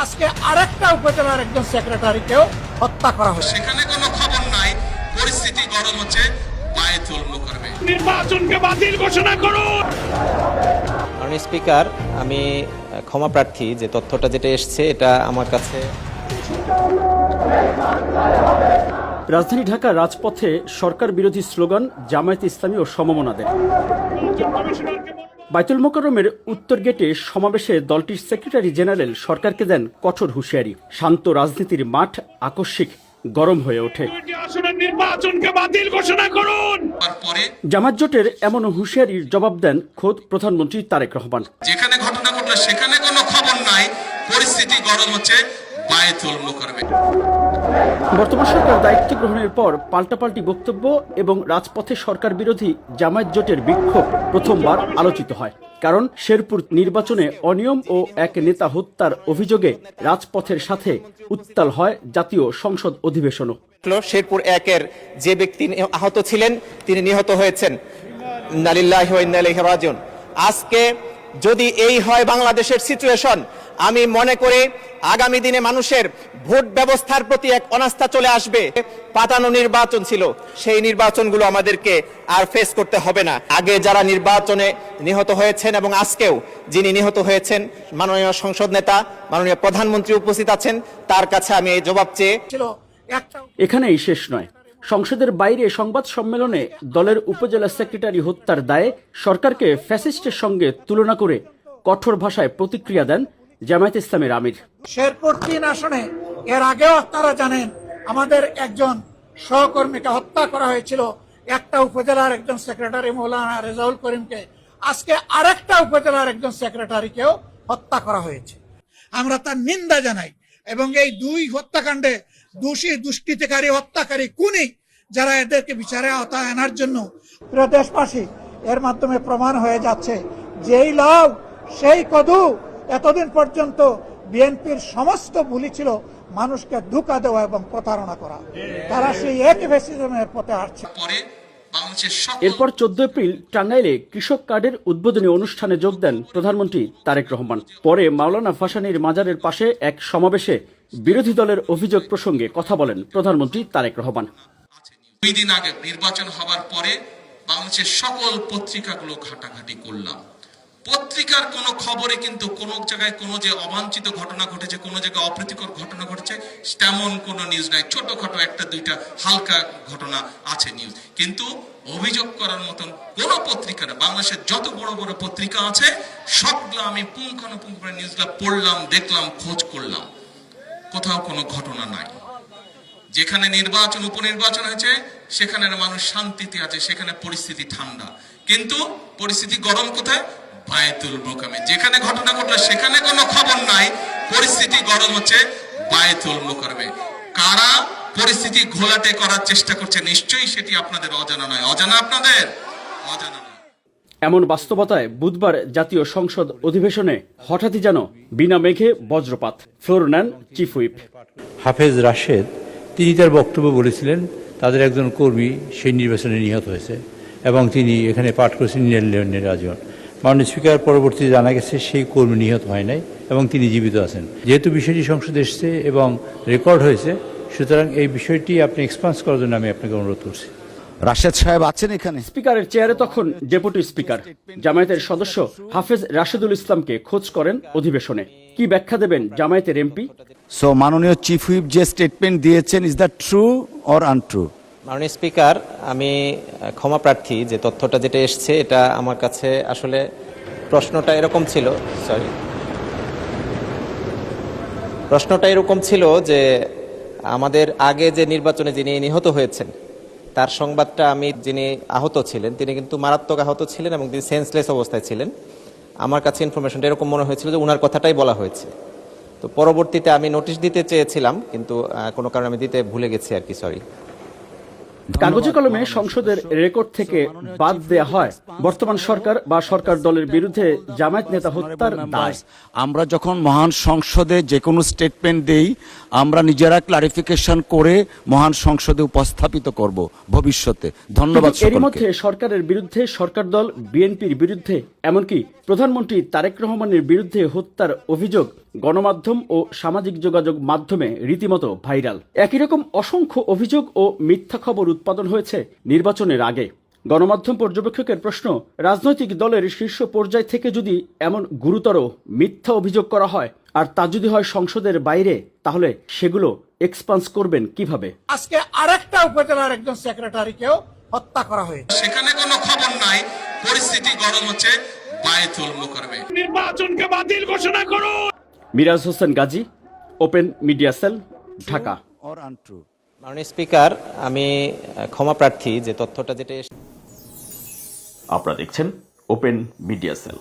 আজকে আরেকটা উপজেলার একজন সেক্রেটারিকেও হত্যা করা হয়েছে। সেখানে কোনো খবর নাই, পরিস্থিতি গরম হচ্ছে, বায়তুল মুকাররমে নির্বাচনকে বাতিল ঘোষণা করুন। মাননীয় স্পিকার, আমি ক্ষমা প্রার্থী যে তথ্যটা যেটা এসছে এটা আমার কাছে। রাজধানী ঢাকার রাজপথে সরকার বিরোধী স্লোগান, জামায়াতে ইসলামী ও সমমনাদের। বায়তুল মোকাররমের উত্তর গেটে সমাবেশে দলটির সেক্রেটারি জেনারেল সরকারকে দেন কঠোর হুঁশিয়ারি। শান্ত রাজনীতির মাঠ আকস্মিক গরম হয়ে ওঠে। নির্বাচনকে বাতিল ঘোষণা করুন। জামায়াত জোটের এমন হুঁশিয়ারির জবাব দেন খোদ প্রধানমন্ত্রী তারেক রহমান। যেখানে ঘটনা ঘটলো সেখানে কোনো খবর নাই, পরিস্থিতি গরম হচ্ছে, বায়তুল মুকাররমে। বর্তমান সরকার দায়িত্ব গ্রহণের পর পাল্টাপাল্টি বক্তব্য এবং রাজপথে সরকার বিরোধী জামায়াত জোটের বিক্ষোভ প্রথমবার আলোচিত হয়। কারণ শেরপুর নির্বাচনে অনিয়ম ও এক নেতা হত্যার অভিযোগে রাজপথের সাথে উত্তাল হয় জাতীয় সংসদ অধিবেশনও। শেরপুর একের যে ব্যক্তি আহত ছিলেন তিনি নিহত হয়েছেন। ইন্না লিল্লাহি ওয়া ইন্না ইলাইহি রাজিউন। আজকে যদি এই হয় বাংলাদেশের সিচুয়েশন, আমি মনে করি আগামী দিনে মানুষের ভোট ব্যবস্থার প্রতি এক অনাস্থা চলে আসবে। পাতানো নির্বাচন ছিল, সেই নির্বাচনগুলো আমাদেরকে আর ফেস করতে হবে না। আগে যারা নির্বাচনে নিহত হয়েছেন এবং আজকেও যিনি নিহত হয়েছেন, মাননীয় সংসদ নেতা, মাননীয় প্রধানমন্ত্রী উপস্থিত আছেন, তার কাছে আমি এই জবাব চেয়ে। এখানেই শেষ নয়, সংসদের বাইরে সংবাদ সম্মেলনে দলের উপজেলা সেক্রেটারি হত্যার দায়ে সরকারকে ফ্যাসিস্টের সঙ্গে তুলনা করে কঠোর ভাষায় প্রতিক্রিয়া দেন জামায়াতে ইসলামের আমির। শেরপুর ৩ আসনে এর আগেও আপনারা জানেন আমাদের একজন সহকর্মীকে হত্যা করা হয়েছিল, একটা উপজেলার একজন সেক্রেটারি মৌলানা রেজাউল করিমকে। আজকে আরেকটা উপজেলার একজন সেক্রেটারিকেও হত্যা করা হয়েছে। আমরা তার নিন্দা জানাই এবং এই দুই হত্যাকাণ্ডে দোষী, দুষ্কৃতিকারী, হত্যাকারী, খুনি যারা, এদেরকে বিচারে আওতায় আনার জন্য। প্রিয় দেশবাসী, এর মাধ্যমে প্রমাণ হয়ে যাচ্ছে যেই লাউ সেই কদু। এতদিন পর্যন্ত বিএনপির সমস্ত ভুলই ছিল মানুষকে ধোঁকা দেওয়া এবং প্রতারণা করা। তারা সেই এক ফ্যাসিজমের পথে হাঁটছে। এরপর 14 এপ্রিল টাঙ্গাইলে কৃষক কার্ডের উদ্বোধনী অনুষ্ঠানে যোগ দেন প্রধানমন্ত্রী তারেক রহমান। পরে মাওলানা ভাসানীর মাজারের পাশে এক সমাবেশে বিরোধী দলের অভিযোগ প্রসঙ্গে কথা বলেন প্রধানমন্ত্রী তারেক রহমান। 2 দিন আগে নির্বাচন হবার পরে বাংলাদেশের সকল পত্রিকাগুলো ঘাটাঘাটি করলাম। পত্রিকার কোনো খবরে কিন্তু কোন জায়গায় কোনো যে অবাঞ্ছিত ঘটনা ঘটেছে, কোনো জায়গায় অপ্রীতিকর ঘটনা ঘটেছে, তেমন কোনো নিউজ নাই। ছোটখাটো একটা দুইটা হালকা ঘটনা আছে নিউজ, কিন্তু অভিযোগ করার মতন কোন পত্রিকা না। বাংলাদেশের যত বড় বড় পত্রিকা আছে সবগুলো আমি পুঙ্খানুপুঙ্খ নিউজগুলো পড়লাম, দেখলাম, খোঁজ করলাম, কোথাও কোনো ঘটনা নাই। যেখানে নির্বাচন, উপনির্বাচন হয়েছে সেখানে মানুষ শান্তিতে আছে, সেখানে পরিস্থিতি ঠান্ডা। কিন্তু পরিস্থিতি গরম কোথায়? বায়তুল মুকাররমে। যেখানে ঘটনা ঘটলো সেখানে কোনো খবর নাই, পরিস্থিতি গরম হচ্ছে, বায়তুল মুকাররমে। কারা পরিস্থিতি ঘোলাটে করার চেষ্টা করছে, নিশ্চয়ই সেটি আপনাদের অজানা নয়। অজানা আপনাদের? অজানা নয়। এমন বাস্তবতায় বুধবার জাতীয় সংসদ অধিবেশনে হঠাৎই যেন বিনা মেঘে বজ্রপাত। ফ্লোর নেন চিফ হুইপ হাফেজ রাশেদ। তিনি তার বক্তব্য বলেছিলেন তাদের একজন কর্মী সেই নির্বাচনে নিহত হয়েছে এবং তিনি এখানে পাঠ করেছেন রাজন। মাননীয় স্পিকার, পরবর্তীতে জানা গেছে সেই কর্মী নিহত হয় নাই এবং তিনি জীবিত আছেন। যেহেতু বিষয়টি সংসদে এসেছে এবং রেকর্ড হয়েছে, সুতরাং এই বিষয়টি আপনি এক্সপান্স করার জন্য আমি আপনাকে অনুরোধ করছি। রাশেদ সাহেব আছেন এখানে? স্পিকারের চেয়ারে তখন ডেপুটি স্পিকার। জামায়াতের সদস্য হাফেজ রাশেদুল ইসলামকে খোঁজ করেন অধিবেশনে। কি ব্যাখ্যা দেবেন জামায়াতের এমপি? সো মাননীয় চিফ হুইপ যে স্টেটমেন্ট দিয়েছেন, is that true or untrue? মাননীয় স্পিকার, আমি ক্ষমা প্রার্থী যে তথ্যটা যেটা এসছে এটা আমার কাছে আসলে প্রশ্নটা এরকম ছিল যে আমাদের আগে যে নির্বাচনে যিনি নিহত হয়েছেন তার সংবাদটা আমি, যিনি আহত ছিলেন তিনি কিন্তু মারাত্মক আহত ছিলেন এবং তিনি সেন্সলেস অবস্থায় ছিলেন। আমার কাছে ইনফরমেশনটা এরকম মনে হয়েছিল যে ওনার কথাটাই বলা হয়েছে। তো পরবর্তীতে আমি নোটিশ দিতে চেয়েছিলাম, কিন্তু কোনো কারণে আমি দিতে ভুলে গেছি আর কি, সরি। কাগজে কলমে সংসদের রেকর্ড থেকে বাদ দেয়া হয় বর্তমান সরকার বা সরকার দলের বিরুদ্ধে জামায়াত নেতা হত্যার দায়। আমরা যখন মহান সংসদে যে কোনো স্টেটমেন্ট দেই, আমরা নিজেরা ক্লারিফিকেশন করে মহান সংসদে উপস্থাপিত করব ভবিষ্যতে। ধন্যবাদ এর সকলকে। মধ্যে সরকারের বিরুদ্ধে, সরকার দল বিএনপির বিরুদ্ধে, এমনকি প্রধানমন্ত্রী তারেক রহমানের বিরুদ্ধে হত্যার অভিযোগ গণমাধ্যম ও সামাজিক যোগাযোগ মাধ্যমে রীতিমতো ভাইরাল। একই রকম অসংখ্য অভিযোগ ও মিথ্যা খবর উৎপাদন হয়েছে নির্বাচনের আগে। গণমাধ্যম পর্যবেক্ষকের প্রশ্ন, রাজনৈতিক দলের শীর্ষ পর্যায় থেকে যদি এমন গুরুতর মিথ্যা অভিযোগ করা হয় আর তা যদি হয় সংসদের বাইরে, তাহলে সেগুলো এক্সপান্স করবেন কিভাবে? আজকে আরেকটা উপজেলার একজন সেক্রেটারিকেও হত্যা করা হয়েছে। সেখানে কোনো খবর নাই, পরিস্থিতি গরম হচ্ছে বায়তুল মুকাররমে। নির্বাচনকে বাতিল ঘোষণা করুন। Miraj Hossain Gazi, open media cell, Dhaka. or untrue? মাননীয় স্পিকার, আমি ক্ষমা প্রার্থী যে তথ্যটা যেটা আপনারা দেখছেন ওপেন মিডিয়া সেল।